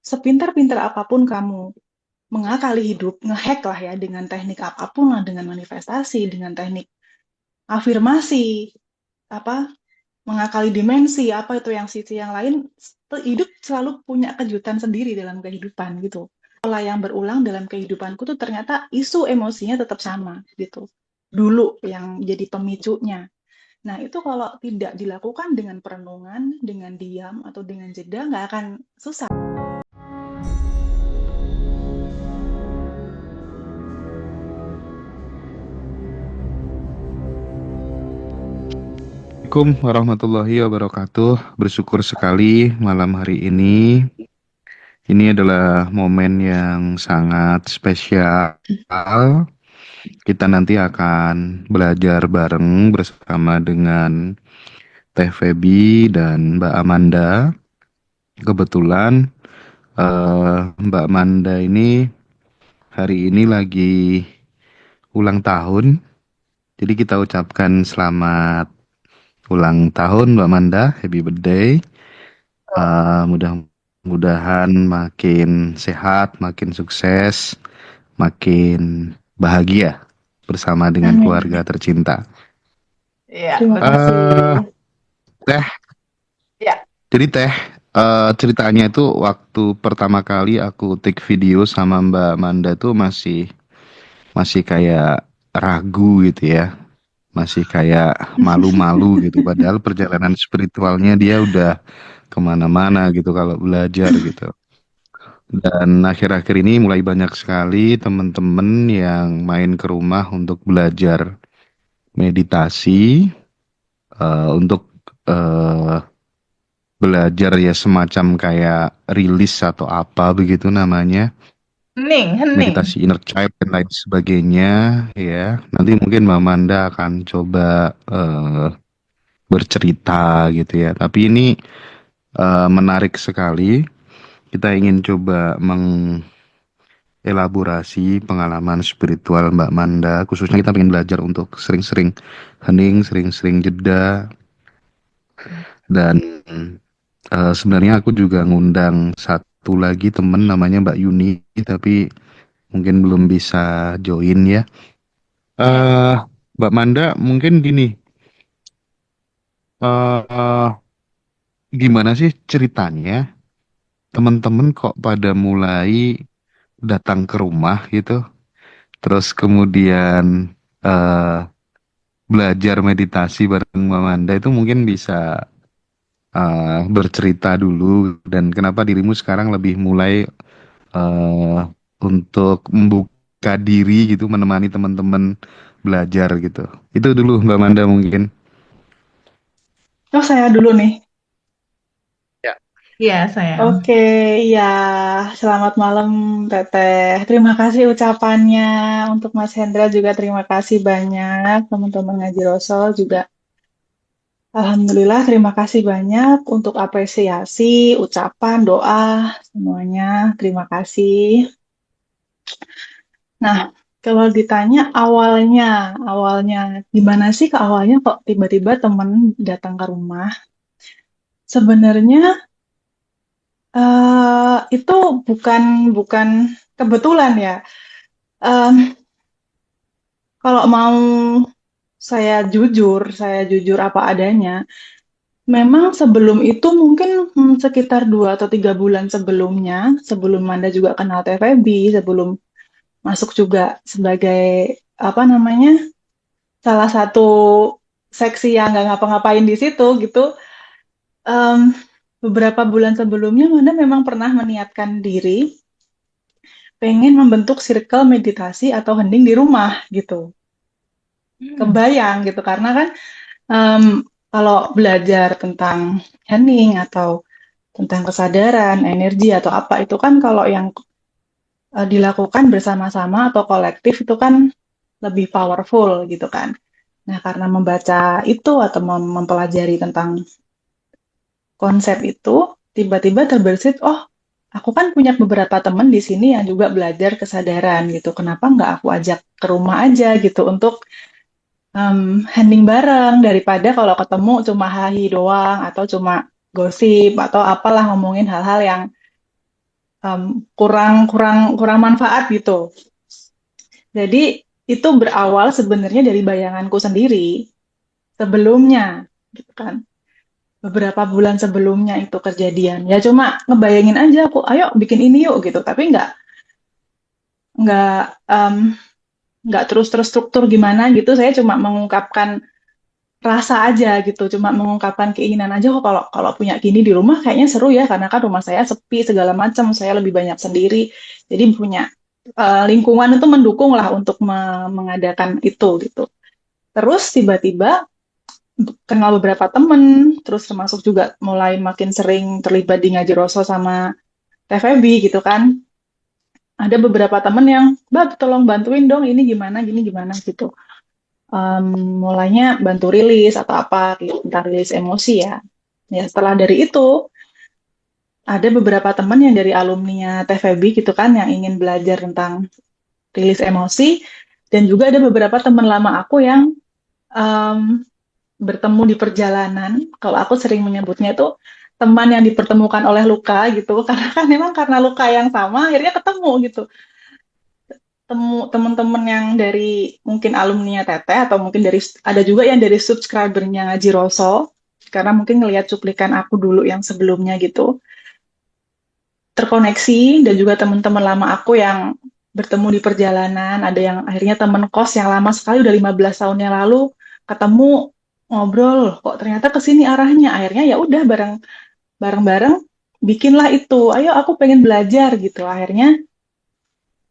sepintar-pintar apapun kamu mengakali hidup, ngehack lah ya dengan teknik apapun lah, dengan manifestasi, dengan teknik afirmasi, apa mengakali dimensi, apa itu yang sisi yang lain, hidup selalu punya kejutan sendiri dalam kehidupan gitu. Pola yang berulang dalam kehidupanku tuh ternyata isu emosinya tetap sama gitu. Dulu yang jadi pemicunya. Nah, itu kalau tidak dilakukan dengan perenungan, dengan diam, atau dengan jeda, nggak akan susah. Assalamualaikum warahmatullahi wabarakatuh. Bersyukur sekali malam hari ini. Ini adalah momen yang sangat spesial. Kita nanti akan belajar bareng bersama dengan Teh Feby dan Mbak Amanda. Kebetulan Mbak Amanda ini hari ini lagi ulang tahun. Jadi kita ucapkan selamat ulang tahun Mbak Amanda. Happy birthday. Mudah-mudahan makin sehat, makin sukses, makin bahagia bersama dengan Amin. keluarga tercinta. Iya, Terima betul. Eh, kasih. Teh, Ya, jadi Teh, ceritanya itu waktu pertama kali aku take video sama Mbak Manda tuh masih masih kayak ragu gitu ya, masih kayak malu-malu gitu. Padahal perjalanan spiritualnya dia udah kemana-mana gitu kalau belajar gitu. Dan akhir-akhir ini mulai banyak sekali teman-teman yang main ke rumah untuk belajar meditasi, untuk eh, belajar ya semacam kayak rilis atau apa begitu namanya, hening. meditasi inner child dan lain sebagainya ya. Nanti mungkin Mbak Manda akan coba bercerita gitu ya. Tapi ini menarik sekali. Kita ingin coba elaborasi pengalaman spiritual Mbak Manda. Khususnya kita ingin belajar untuk sering-sering hening, sering-sering jeda. Dan sebenarnya aku juga ngundang satu lagi temen namanya Mbak Yuni, tapi mungkin belum bisa join ya. eh Mbak Manda, mungkin gini, eh gimana sih ceritanya teman-teman kok pada mulai datang ke rumah gitu, terus kemudian eh belajar meditasi bareng Mbak Manda itu mungkin bisa bercerita dulu dan kenapa dirimu sekarang lebih mulai eh, untuk membuka diri gitu menemani teman-teman belajar gitu. Itu dulu Mbak Manda mungkin. Oh, saya dulu nih. Ya. Iya, sayang. Oke, ya, selamat malam Teteh. Terima kasih ucapannya untuk Mas Hendra juga terima kasih banyak. Teman-teman Ngaji Rosol juga. Alhamdulillah, terima kasih banyak untuk apresiasi, ucapan, doa, semuanya. Terima kasih. Nah, kalau ditanya awalnya, gimana sih ke awalnya kok tiba-tiba temen datang ke rumah? Sebenarnya itu bukan bukan kebetulan ya. Em, Kalau mau saya jujur apa adanya. Memang sebelum itu mungkin sekitar 2 atau 3 bulan sebelumnya, sebelum Manda juga kenal TVB, sebelum masuk juga sebagai apa namanya salah satu seksi yang nggak ngapa-ngapain di situ gitu. em, Beberapa bulan sebelumnya Manda memang pernah meniatkan diri pengen membentuk circle meditasi atau hening di rumah gitu. Hmm. Kebayang gitu karena kan em, kalau belajar tentang hening atau tentang kesadaran, energi atau apa itu kan kalau yang dilakukan bersama-sama atau kolektif itu kan lebih powerful gitu kan. Nah, karena membaca itu atau mempelajari tentang konsep itu, tiba-tiba terbersit, oh, aku kan punya beberapa teman di sini yang juga belajar kesadaran gitu. Kenapa nggak aku ajak ke rumah aja gitu untuk hening bareng daripada kalau ketemu cuma hahi doang atau cuma gosip atau apalah ngomongin hal-hal yang kurang kurang kurang manfaat gitu. Jadi itu berawal sebenarnya dari bayanganku sendiri sebelumnya, gitu kan. Beberapa bulan sebelumnya itu kejadian. Ya cuma ngebayangin aja aku, ayo bikin ini yuk gitu. Tapi nggak em, nggak terus terstruktur gimana gitu. Saya cuma mengungkapkan rasa aja gitu, cuma mengungkapkan keinginan aja kok kalau kalau punya gini di rumah kayaknya seru ya karena kan rumah saya sepi segala macam, saya lebih banyak sendiri. Jadi punya lingkungan itu mendukung lah untuk mengadakan itu gitu. Terus tiba-tiba kenal beberapa temen, terus termasuk juga mulai makin sering terlibat di ngaji Roso sama TVB gitu kan. Ada beberapa temen yang, Mbak, tolong bantuin dong ini gimana, gini gimana gitu. Mulainya bantu rilis atau apa gitu, tentang rilis emosi ya. Ya setelah dari itu ada beberapa teman yang dari alumninya TVB gitu kan yang ingin belajar tentang rilis emosi dan juga ada beberapa teman lama aku yang em, bertemu di perjalanan. Kalau aku sering menyebutnya itu teman yang dipertemukan oleh luka gitu karena kan memang karena luka yang sama akhirnya ketemu gitu. Teman-teman yang dari mungkin alumninya Teteh atau mungkin dari ada juga yang dari subscribernya Ngaji Roso karena mungkin ngelihat cuplikan aku dulu yang sebelumnya gitu terkoneksi dan juga teman-teman lama aku yang bertemu di perjalanan ada yang akhirnya teman kos yang lama sekali udah 15 tahun yang lalu ketemu ngobrol kok ternyata ke sini arahnya akhirnya ya udah bareng-bareng bikinlah itu ayo aku pengen belajar gitu akhirnya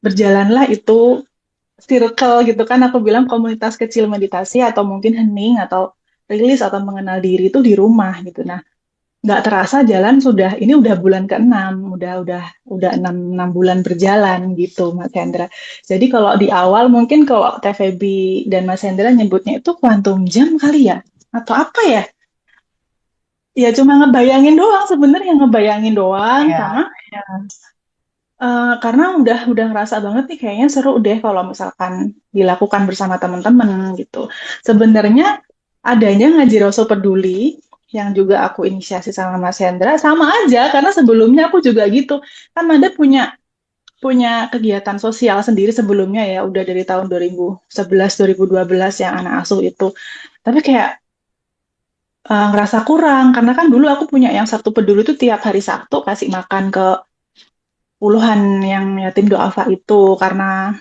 berjalanlah itu circle gitu kan aku bilang komunitas kecil meditasi atau mungkin hening atau rilis atau mengenal diri itu di rumah gitu. Nah, nggak terasa jalan sudah ini udah bulan ke-6, udah 6 bulan berjalan gitu Mas Hendra. Jadi kalau di awal mungkin kalau TVB dan Mas Hendra nyebutnya itu kuantum jam kali ya atau apa ya? Ya cuma ngebayangin doang sebenarnya ngebayangin doang Ya, sama karena udah ngerasa banget nih kayaknya seru deh kalau misalkan dilakukan bersama teman-teman gitu. Sebenarnya adanya Ngaji Roso Peduli yang juga aku inisiasi sama Mas Hendra sama aja karena sebelumnya aku juga gitu. Kan Manda punya punya kegiatan sosial sendiri sebelumnya ya udah dari tahun 2011 2012 yang anak asuh itu. Tapi kayak ngerasa kurang karena kan dulu aku punya yang Sabtu Peduli itu tiap hari Sabtu kasih makan ke puluhan yang yatim duafa itu karena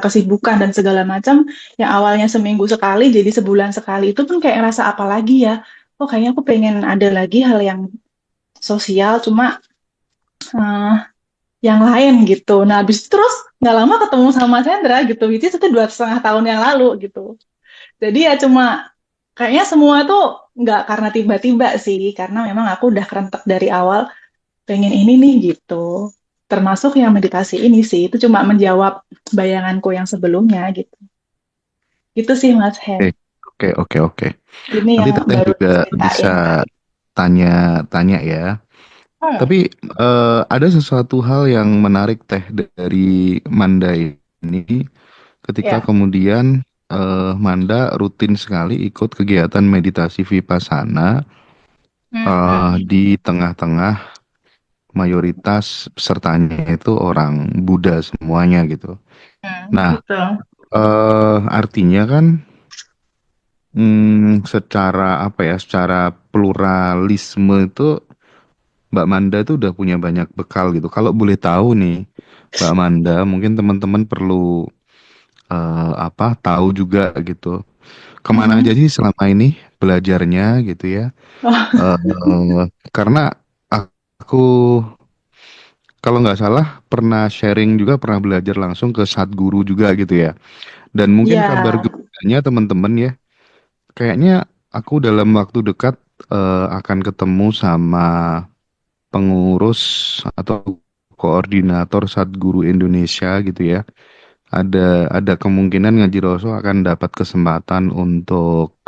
kesibukan dan segala macam yang awalnya seminggu sekali jadi sebulan sekali itu pun kayak ngerasa apa lagi ya oh kayaknya aku pengen ada lagi hal yang sosial cuma eh, yang lain gitu nah habis itu terus nggak lama ketemu sama Mas Hendra gitu itu 2,5 tahun yang lalu gitu jadi ya cuma kayaknya semua tuh nggak karena tiba-tiba sih karena memang aku udah kerentek dari awal pengen ini nih gitu. Termasuk yang meditasi ini sih, itu cuma menjawab bayanganku yang sebelumnya gitu. Itu sih Mas Hen. Oke, oke, oke, oke. Ini Nanti yang Teteh baru juga bisa diceritain. tanya-tanya ya. hmm, Tapi ada sesuatu hal yang menarik Teh dari Manda ini ketika ya. kemudian Manda rutin sekali ikut kegiatan meditasi Vipassana Hmm, di tengah-tengah mayoritas pesertanya itu orang Buddha semuanya gitu. Nah, betul. artinya kan secara apa ya, secara pluralisme itu Mbak Manda tuh udah punya banyak bekal gitu. Kalau boleh tahu nih, Mbak Manda, mungkin teman-teman perlu apa tahu juga gitu. Kemana aja Mhm. sih selama ini belajarnya gitu ya? Oh, Karena aku kalau nggak salah pernah sharing juga pernah belajar langsung ke Sadguru juga gitu ya. Dan mungkin kabar ya. gembiranya teman-teman ya, kayaknya aku dalam waktu dekat akan ketemu sama pengurus atau koordinator Sadguru Indonesia gitu ya. Ada kemungkinan Ngaji Roso akan dapat kesempatan untuk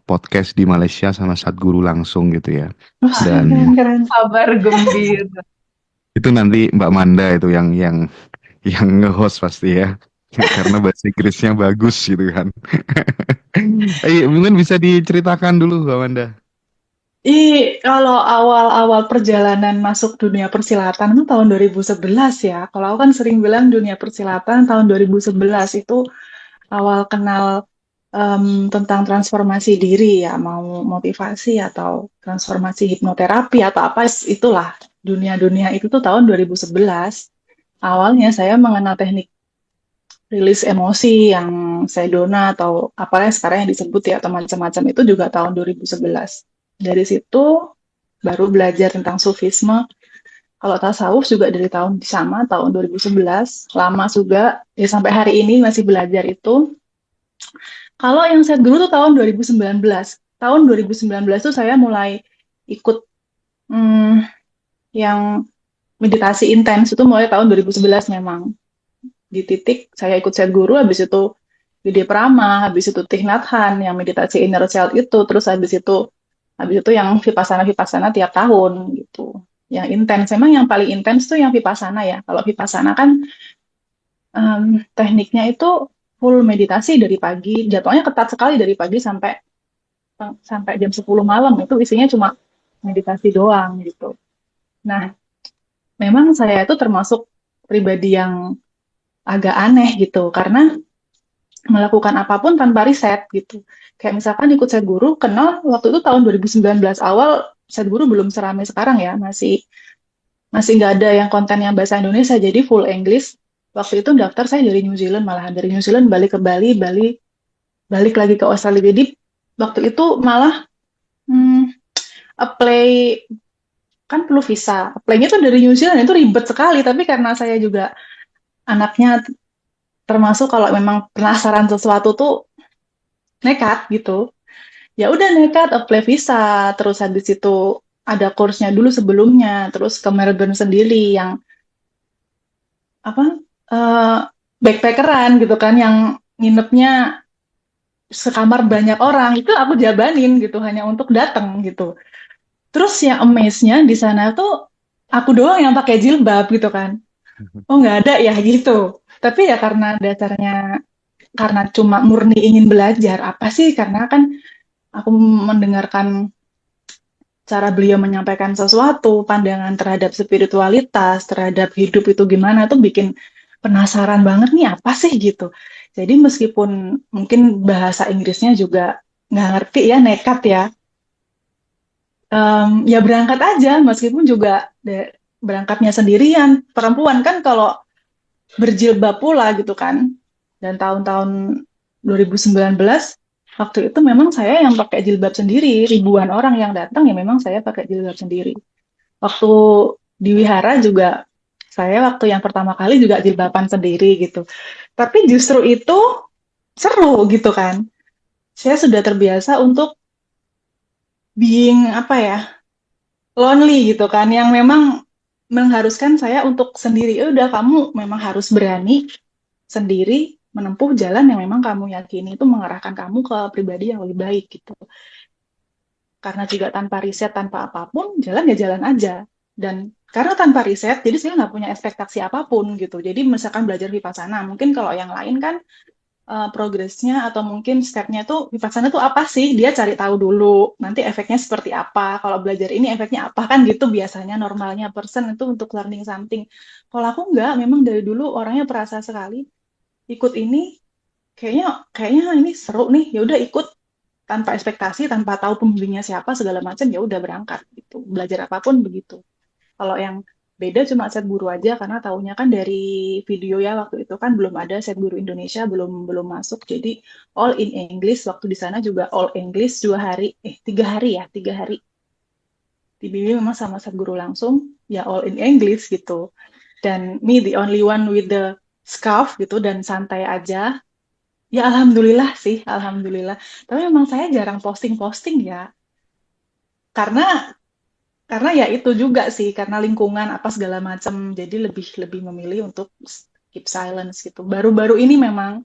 podcast di Malaysia sama Sadguru langsung gitu ya. Wah, keren, Dan keren. Kabar gembira. itu nanti Mbak Manda itu yang nge-host pasti ya. Karena bahasa Inggrisnya bagus gitu kan. Mungkin bisa diceritakan dulu Mbak Manda. Kalau awal-awal perjalanan masuk dunia persilatan itu tahun 2011 ya. Kalau aku kan sering bilang dunia persilatan tahun 2011 itu awal kenal tentang transformasi diri ya, mau motivasi atau transformasi hipnoterapi atau apa itulah. Dunia-dunia itu tuh tahun 2011. Awalnya saya mengenal teknik rilis emosi yang Sedona atau apa yang sekarang yang disebut ya atau macam-macam itu juga tahun 2011. Dari situ baru belajar tentang sufisme. Kalau tasawuf juga dari tahun sama, tahun 2011. Lama juga, ya sampai hari ini masih belajar itu. Kalau yang saya dulu tuh tahun 2019. Tahun 2019 tuh saya mulai ikut hmm, yang meditasi intens itu mulai tahun 2011 memang. Di titik saya ikut set guru, habis itu Gede Prama, habis itu Thich Nhat Hanh yang meditasi inner child itu, terus habis itu yang vipassana tiap tahun gitu. Yang intens, memang yang paling intens tuh yang vipassana ya. Kalau vipassana kan tekniknya itu full meditasi dari pagi, jadwalnya ketat sekali dari pagi sampai sampai jam 10 malam itu isinya cuma meditasi doang gitu. Nah, memang saya itu termasuk pribadi yang agak aneh gitu karena melakukan apapun tanpa riset gitu. Kayak misalkan ikut set guru, kenal waktu itu tahun 2019 awal, set guru belum seramai sekarang ya, masih masih nggak ada yang konten yang bahasa Indonesia, jadi full English. Waktu itu daftar saya dari New Zealand, malahan dari New Zealand balik ke Bali, balik lagi ke Australia. Jadi waktu itu malah hmm, apply, kan perlu visa. Apply-nya tuh dari New Zealand, itu ribet sekali, tapi karena saya juga anaknya termasuk kalau memang penasaran sesuatu tuh nekat gitu. Ya udah nekat apply visa, terus habis itu ada kursnya dulu sebelumnya, terus ke Melbourne sendiri yang apa eh backpackeran gitu kan, yang nginepnya sekamar banyak orang itu aku jabanin gitu hanya untuk datang gitu. Terus yang amaze-nya di sana tuh aku doang yang pakai jilbab gitu kan. Oh nggak ada ya gitu. Tapi ya karena dasarnya karena cuma murni ingin belajar apa sih, karena kan aku mendengarkan cara beliau menyampaikan sesuatu, pandangan terhadap spiritualitas, terhadap hidup itu gimana tuh bikin penasaran banget nih apa sih gitu. Jadi meskipun mungkin bahasa Inggrisnya juga nggak ngerti ya, nekat ya, ya berangkat aja meskipun juga berangkatnya sendirian. Perempuan kan kalau berjilbab pula gitu kan. Dan tahun-tahun 2019 waktu itu memang saya yang pakai jilbab sendiri, ribuan orang yang datang ya memang saya pakai jilbab sendiri. Waktu di wihara juga saya waktu yang pertama kali juga jilbaban sendiri gitu. Tapi justru itu seru gitu kan. Saya sudah terbiasa untuk being apa ya, lonely gitu kan, yang memang mengharuskan saya untuk sendiri. Ya udah kamu memang harus berani sendiri menempuh jalan yang memang kamu yakini itu mengarahkan kamu ke pribadi yang lebih baik gitu. Karena juga tanpa riset, tanpa apapun, jalan ya jalan aja. Dan karena tanpa riset, jadi saya nggak punya ekspektasi apapun gitu. Jadi misalkan belajar vipassana, mungkin kalau yang lain kan progresnya atau mungkin stepnya tuh vipassana tuh apa sih? Dia cari tahu dulu, nanti efeknya seperti apa. Kalau belajar ini efeknya apa kan gitu biasanya normalnya person itu untuk learning something. Kalau aku nggak, memang dari dulu orangnya perasa sekali. Ikut ini, kayaknya kayaknya ini seru nih, ya udah ikut tanpa ekspektasi, tanpa tahu pembimbingnya siapa segala macam, ya udah berangkat gitu. Belajar apapun begitu. Kalau yang beda cuma set guru aja karena taunya kan dari video ya, waktu itu kan belum ada set guru Indonesia, belum belum masuk. Jadi all in English, waktu di sana juga all English 2 hari, 3 hari ya, 3 hari. Dibimbing memang sama set guru langsung, ya all in English gitu. Dan me the only one with the scarf gitu dan santai aja. Ya alhamdulillah sih, alhamdulillah. Tapi memang saya jarang posting-posting ya. Karena karena ya itu juga sih, karena lingkungan apa segala macam. Jadi lebih lebih memilih untuk keep silence gitu. Baru-baru ini memang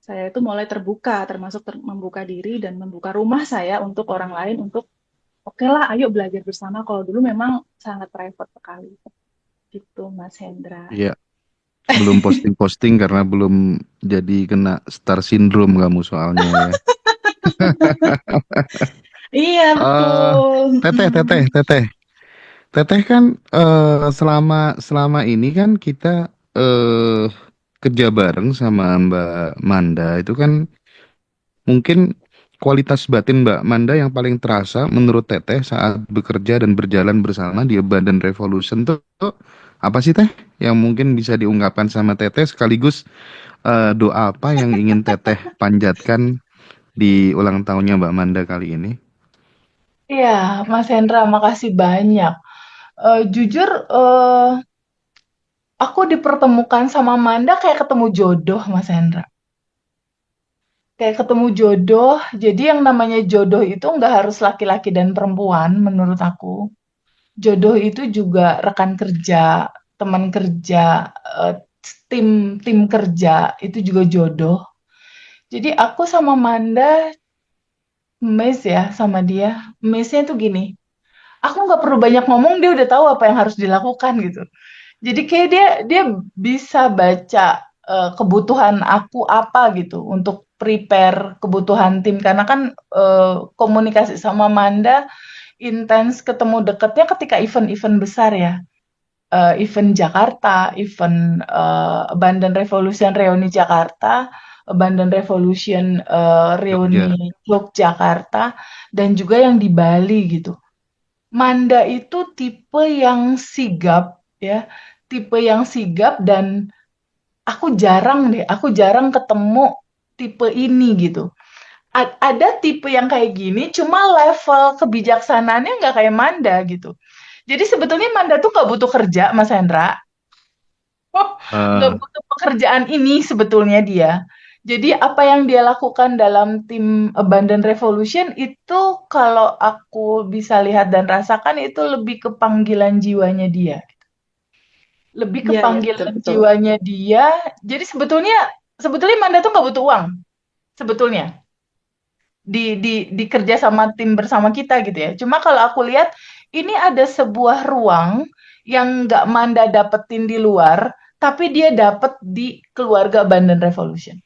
saya itu mulai terbuka, termasuk membuka diri dan membuka rumah saya untuk orang lain untuk oke lah, ayo belajar bersama. Kalau dulu memang sangat private sekali. Gitu, Mas Hendra. Iya, belum posting-posting karena belum jadi kena star syndrome kamu soalnya ya. Iya, Eh, betul. teteh, teteh, Mm. teteh, teteh kan selama selama ini kan kita eh kerja bareng sama Mbak Manda itu kan mungkin kualitas batin Mbak Manda yang paling terasa menurut teteh saat bekerja dan berjalan bersama di Abundant Revolution tuh apa sih teh yang mungkin bisa diungkapkan sama teteh sekaligus doa apa yang ingin teteh panjatkan di ulang tahunnya Mbak Manda kali ini? Iya, Mas Hendra, makasih banyak. Jujur, aku dipertemukan sama Manda kayak ketemu jodoh, Mas Hendra. Kayak ketemu jodoh, jadi yang namanya jodoh itu nggak harus laki-laki dan perempuan menurut aku. Jodoh itu juga rekan kerja, teman kerja, eh, tim tim kerja itu juga jodoh. Jadi aku sama Manda mes ya sama dia. Mesnya tuh gini, aku nggak perlu banyak ngomong, dia udah tahu apa yang harus dilakukan gitu. Jadi kayak dia dia bisa baca kebutuhan aku apa gitu untuk prepare kebutuhan tim karena kan komunikasi sama Manda intens ketemu deketnya ketika event-event besar ya. Event Jakarta, event Abandon Revolution Reuni Jakarta, Abandon Revolution Jogja. Reuni Yogyakarta, dan juga yang di Bali gitu. Manda itu tipe yang sigap ya, tipe yang sigap dan aku jarang ketemu tipe ini gitu. Ada tipe yang kayak gini, cuma level kebijaksanaannya nggak kayak Manda gitu. Jadi sebetulnya Manda tuh nggak butuh kerja, Mas Hendra. Oh, nggak Eh, butuh pekerjaan ini sebetulnya dia. Jadi apa yang dia lakukan dalam tim Abandon Revolution itu kalau aku bisa lihat dan rasakan itu lebih ke panggilan jiwanya dia. Lebih ke Iya, iya, betul, panggilan betul. jiwanya dia. Jadi sebetulnya sebetulnya Manda tuh nggak butuh uang sebetulnya di kerja sama tim bersama kita gitu ya. Cuma kalau aku lihat ini ada sebuah ruang yang nggak Manda dapetin di luar, tapi dia dapet di keluarga Abandon Revolution.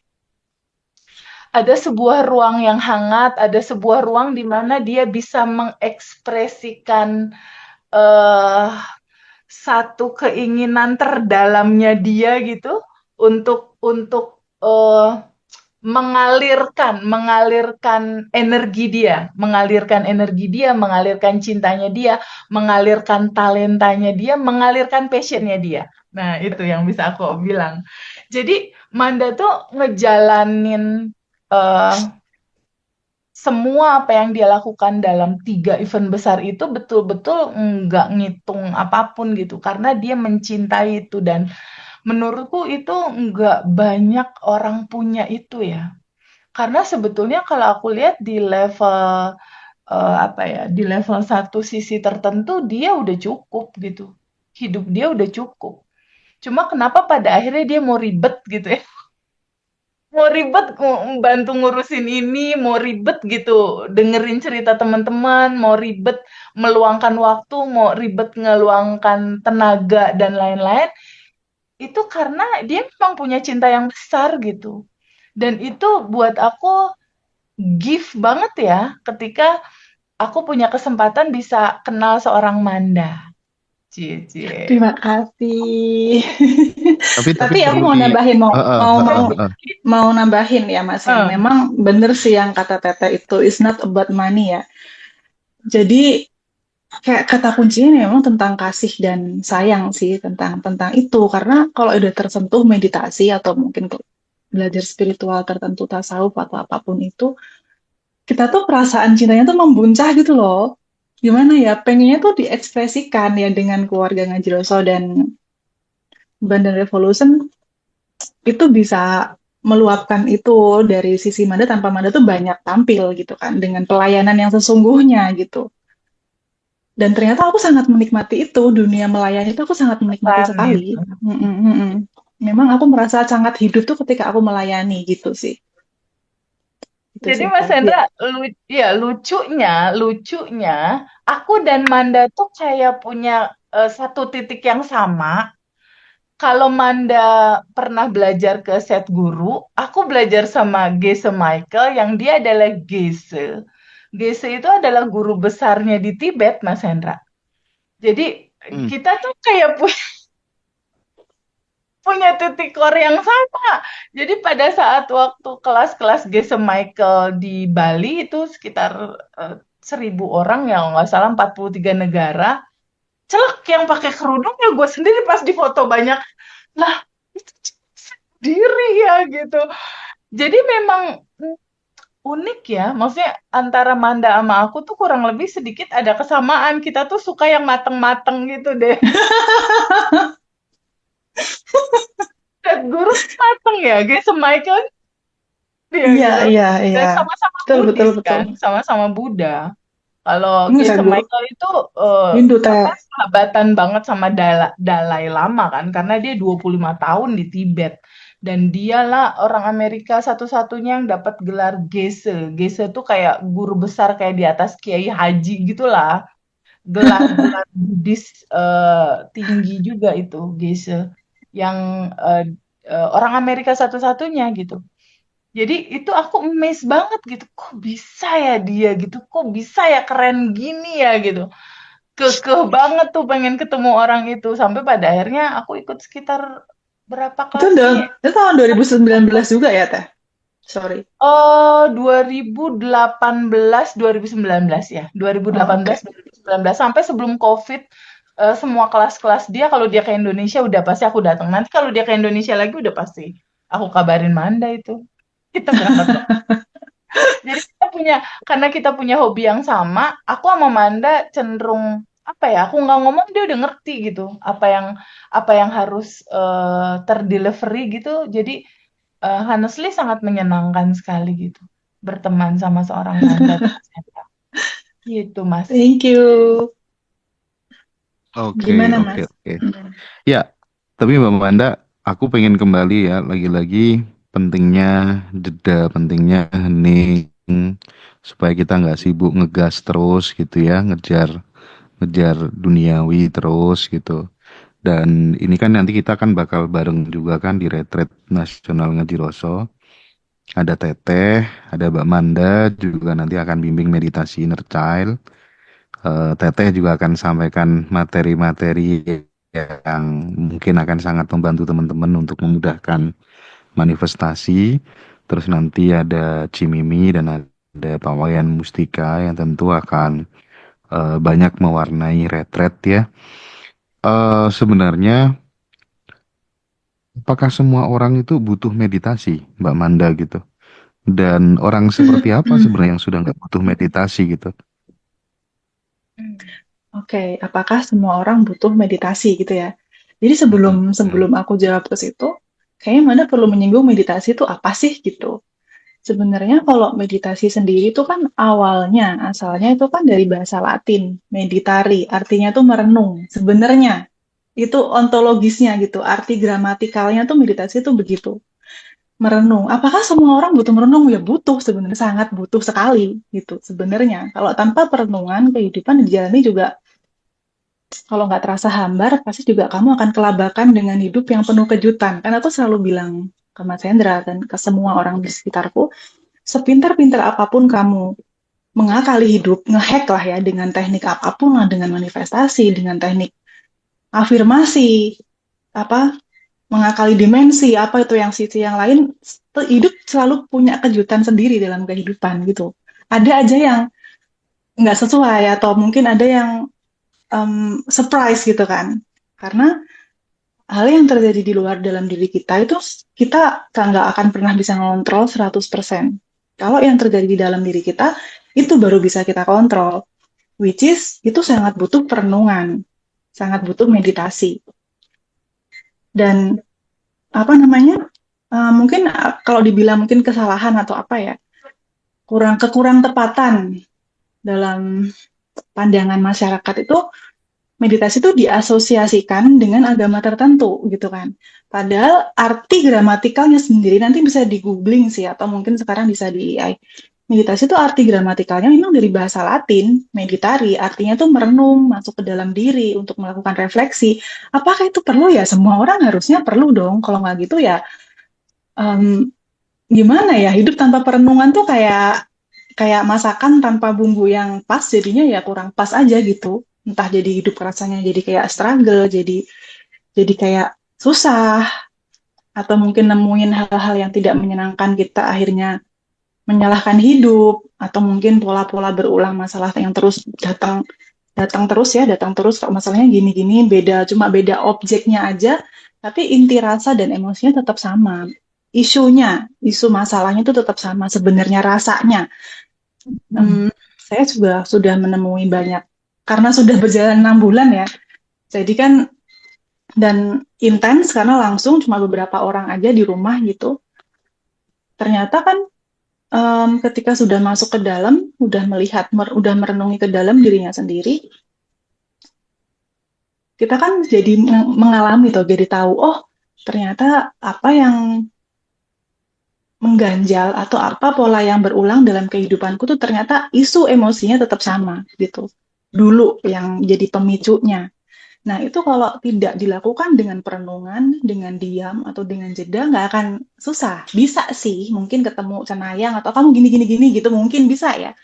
Ada sebuah ruang yang hangat, ada sebuah ruang di mana dia bisa mengekspresikan eh, satu keinginan terdalamnya dia gitu untuk mengalirkan energi dia, mengalirkan cintanya dia, mengalirkan talentanya dia, mengalirkan passionnya dia. Nah, itu yang bisa aku bilang. Jadi Manda tuh ngejalanin eh, semua apa yang dia lakukan dalam 3 event besar itu betul-betul nggak ngitung apapun gitu, karena dia mencintai itu dan menurutku itu nggak banyak orang punya itu ya. Karena sebetulnya kalau aku lihat di level apa ya, di level satu sisi tertentu dia udah cukup gitu. Hidup dia udah cukup. Cuma kenapa pada akhirnya dia mau ribet gitu ya. Mau ribet bantu ngurusin ini, mau ribet gitu dengerin cerita teman-teman, mau ribet meluangkan waktu, mau ribet ngeluangkan tenaga dan lain-lain. Itu karena dia memang punya cinta yang besar gitu. Dan itu buat aku gift banget ya ketika aku punya kesempatan bisa kenal seorang Manda. Cie, cie. Terima kasih. tapi Tapi aku perlu mau di nambahin, mau eh, eh, mau eh, mau eh, eh. mau nambahin ya Mas Hen. Eh, Memang bener sih yang kata Tete itu is not about money ya. Jadi kayak kata kuncinya memang tentang kasih dan sayang sih, tentang tentang itu. Karena kalau udah tersentuh meditasi atau mungkin belajar spiritual tertentu, tasawuf atau apapun itu, kita tuh perasaan cintanya tuh membuncah gitu loh. Gimana ya? Pengennya tuh diekspresikan ya dengan keluarga Ngajiroso dan Bandan Revolution itu bisa meluapkan itu dari sisi Manda tanpa Manda tuh banyak tampil gitu kan dengan pelayanan yang sesungguhnya gitu. Dan ternyata aku sangat menikmati itu, dunia melayani itu aku sangat menikmati pesan sekali. gitu. Mm, mm, mm, mm. Memang aku merasa sangat hidup tuh ketika aku melayani gitu sih. Itu Jadi sih Mas Kak. Ya. Hendra, ya lucunya, aku dan Manda tuh kayak punya satu titik yang sama. Kalau Manda pernah belajar ke set guru, aku belajar sama Gese Michael yang dia adalah Gese. Geshe itu adalah guru besarnya di Tibet, Mas Hendra. Jadi Hmm. kita tuh kayak punya titik core yang sama. Jadi pada saat waktu kelas-kelas Geshe Michael di Bali itu sekitar 1.000 orang ya, nggak salah 43 negara. Celek yang pakai kerudung ya gue sendiri pas di foto banyak. Lah, itu sendiri ya gitu. Jadi memang unik ya. Maksudnya antara Manda sama aku tuh kurang lebih sedikit ada kesamaan. Kita tuh suka yang mateng-mateng gitu deh. Dan guru mateng ya, Geshe Michael dia Iya, gitu. iya, iya. Dan sama-sama Betul, betul, Buddhis betul. kan, sama-sama Buddha. Kalau Enggak, Geshe guru Michael itu eh, Hindu apa teh. sahabatan banget sama Dalai Lama kan, karena dia 25 tahun di Tibet. Dan dialah orang Amerika satu-satunya yang dapat gelar Geshe. Geshe tuh kayak guru besar kayak di atas Kiai Haji gitulah. Gelar-gelar Buddhis tinggi juga itu Geshe. Yang eh, orang Amerika satu-satunya gitu. Jadi itu aku amazed banget gitu. Kok bisa ya dia gitu? Kok bisa ya keren gini ya gitu. Kekeh banget tuh pengen ketemu orang itu. Sampai pada akhirnya aku ikut sekitar berapa kelas sih? Itu tahun 2019 juga ya, Teh? Sorry. Oh, 2018, 2019 ya. Oh, 2018, oke. 2019 sampai sebelum COVID semua kelas-kelas dia kalau dia ke Indonesia udah pasti aku datang. Nanti kalau dia ke Indonesia lagi udah pasti aku kabarin Manda itu. Kita berangkat. Jadi karena kita punya hobi yang sama, aku sama Manda cenderung apa ya? Aku nggak ngomong dia udah ngerti gitu apa yang harus terdelivery gitu. Jadi honestly sangat menyenangkan sekali gitu berteman sama seorang Manda ternyata. Gitu Mas. Thank you. Oke, Gimana, oke, Mas? oke. Hmm. Ya, tapi Mbak Manda, aku pengen kembali ya, lagi-lagi pentingnya jeda, pentingnya hening, supaya kita nggak sibuk ngegas terus gitu ya, ngejar ngejar duniawi terus gitu. Dan ini kan nanti kita kan bakal bareng juga kan di Retreat Nasional Ngadiroso. Ada Teteh, ada Mbak Manda juga nanti akan bimbing meditasi inner child. Teteh juga akan sampaikan materi-materi yang mungkin akan sangat membantu teman-teman untuk memudahkan manifestasi. Terus nanti ada Cimimi dan ada Pak Wayan Mustika yang tentu akan banyak mewarnai retret ya. Sebenarnya apakah semua orang itu butuh meditasi, Mbak Manda gitu? Dan orang seperti apa sebenarnya yang sudah nggak butuh meditasi gitu? Oke, apakah semua orang butuh meditasi gitu ya? Jadi Mm-mm. sebelum aku jawab ke situ, kayaknya Manda perlu menyinggung meditasi itu apa sih gitu. Sebenarnya kalau meditasi sendiri itu kan asalnya itu kan dari bahasa Latin, meditari, artinya tuh merenung. Sebenarnya itu ontologisnya gitu, arti gramatikalnya tuh meditasi itu begitu, merenung. Apakah semua orang butuh merenung? Ya butuh, sebenarnya sangat butuh sekali gitu. Sebenarnya kalau tanpa perenungan kehidupan dijalani juga kalau nggak terasa hambar, pasti juga kamu akan kelabakan dengan hidup yang penuh kejutan. Karena aku selalu bilang ke Mas Hendra dan ke semua orang di sekitarku, sepintar-pintar apapun kamu mengakali hidup, ngehack lah ya dengan teknik apapun lah, dengan manifestasi, dengan teknik afirmasi, apa mengakali dimensi, apa itu yang sisi yang lain, hidup selalu punya kejutan sendiri dalam kehidupan gitu. Ada aja yang nggak sesuai atau mungkin ada yang surprise gitu kan. Karena hal yang terjadi di luar dalam diri kita itu kita nggak akan pernah bisa ngontrol 100%. Kalau yang terjadi di dalam diri kita itu baru bisa kita kontrol, which is itu sangat butuh perenungan, sangat butuh meditasi. Dan apa namanya? Mungkin kalau dibilang mungkin kesalahan atau apa ya, kekurang tepatan dalam pandangan masyarakat itu meditasi itu diasosiasikan dengan agama tertentu gitu kan. Padahal arti gramatikalnya sendiri nanti bisa di googling sih atau mungkin sekarang bisa di AI. Meditasi itu arti gramatikalnya memang dari bahasa Latin, meditari, artinya tuh merenung, masuk ke dalam diri untuk melakukan refleksi. Apakah itu perlu ya? Semua orang harusnya perlu dong. Kalau nggak gitu ya, gimana ya? Hidup tanpa perenungan tuh kayak kayak masakan tanpa bumbu yang pas, jadinya ya kurang pas aja gitu. Entah jadi hidup rasanya jadi kayak struggle, jadi kayak susah, atau mungkin nemuin hal-hal yang tidak menyenangkan, kita akhirnya menyalahkan hidup, atau mungkin pola-pola berulang masalah yang terus datang datang terus kalau masalahnya gini-gini, cuma beda objeknya aja, tapi inti rasa dan emosinya tetap sama. Isu masalahnya itu tetap sama sebenarnya rasanya. Hmm. Saya juga sudah menemui banyak, karena sudah berjalan 6 bulan ya. Jadi kan, dan intens karena langsung cuma beberapa orang aja di rumah gitu. Ternyata kan ketika sudah masuk ke dalam, udah udah merenungi ke dalam dirinya sendiri, kita kan jadi mengalami tuh, jadi tahu, oh ternyata apa yang mengganjal atau apa pola yang berulang dalam kehidupanku tuh ternyata isu emosinya tetap sama gitu. Dulu yang jadi pemicunya. Nah, itu kalau tidak dilakukan dengan perenungan, dengan diam, atau dengan jeda, nggak akan susah. Bisa sih, mungkin ketemu cenayang, atau kamu gini-gini-gini gitu, mungkin bisa ya.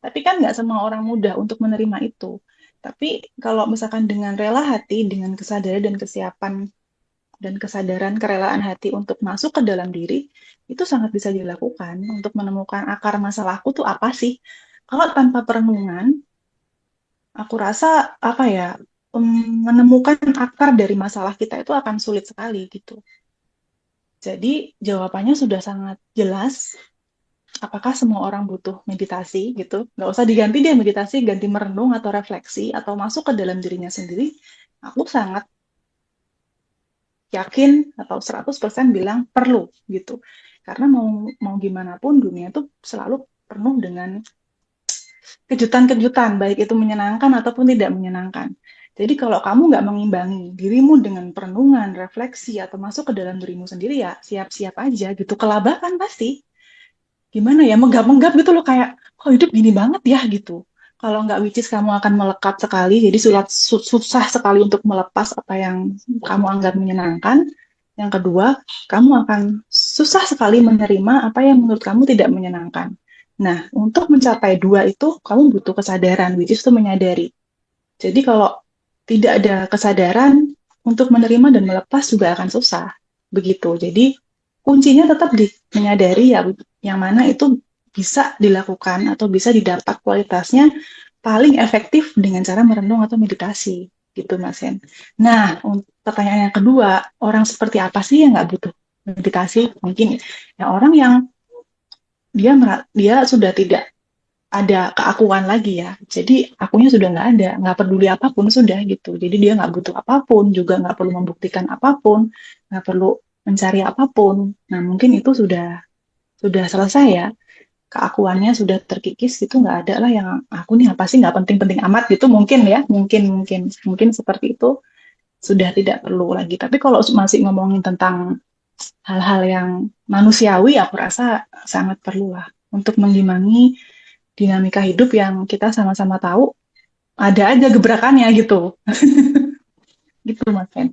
Tapi kan nggak semua orang mudah untuk menerima itu. Tapi kalau misalkan dengan rela hati, dengan kesadaran dan kesiapan, dan kesadaran kerelaan hati untuk masuk ke dalam diri, itu sangat bisa dilakukan untuk menemukan akar masalahku tuh apa sih. Kalau tanpa perenungan, aku rasa apa ya, menemukan akar dari masalah kita itu akan sulit sekali gitu. Jadi jawabannya sudah sangat jelas. Apakah semua orang butuh meditasi gitu? Nggak usah diganti deh meditasi, ganti merenung atau refleksi atau masuk ke dalam dirinya sendiri. Aku sangat yakin atau 100% bilang perlu gitu. Karena mau gimana pun dunia itu selalu penuh dengan kejutan-kejutan, baik itu menyenangkan ataupun tidak menyenangkan. Jadi kalau kamu nggak mengimbangi dirimu dengan perenungan, refleksi, atau masuk ke dalam dirimu sendiri, ya siap-siap aja gitu. Kelabakan pasti. Gimana ya, menggap-menggap gitu loh, kayak, kok hidup gini banget ya gitu. Kalau nggak which is kamu akan melekat sekali, jadi susah sekali untuk melepas apa yang kamu anggap menyenangkan. Yang kedua, kamu akan susah sekali menerima apa yang menurut kamu tidak menyenangkan. Nah, untuk mencapai dua itu, kamu butuh kesadaran, which is itu menyadari. Jadi kalau tidak ada kesadaran, untuk menerima dan melepas juga akan susah. Begitu. Jadi kuncinya tetap di menyadari ya, yang mana itu bisa dilakukan atau bisa didapat kualitasnya paling efektif dengan cara merenung atau meditasi. Gitu Mas Hen. Nah, pertanyaan yang kedua, orang seperti apa sih yang nggak butuh meditasi? Mungkin ya orang yang dia sudah tidak ada keakuan lagi ya. Jadi akunya sudah nggak peduli apapun sudah gitu. Jadi dia nggak butuh apapun, juga nggak perlu membuktikan apapun, nggak perlu mencari apapun. Nah mungkin itu sudah selesai ya. Keakuannya sudah terkikis, itu nggak ada lah yang aku nih apa sih, nggak penting-penting amat gitu, mungkin ya, mungkin seperti itu, sudah tidak perlu lagi. Tapi kalau masih ngomongin tentang hal-hal yang manusiawi, aku rasa sangat perlu lah untuk mengimbangi dinamika hidup yang kita sama-sama tahu ada aja gebrakannya gitu. Gitu Mas Fen.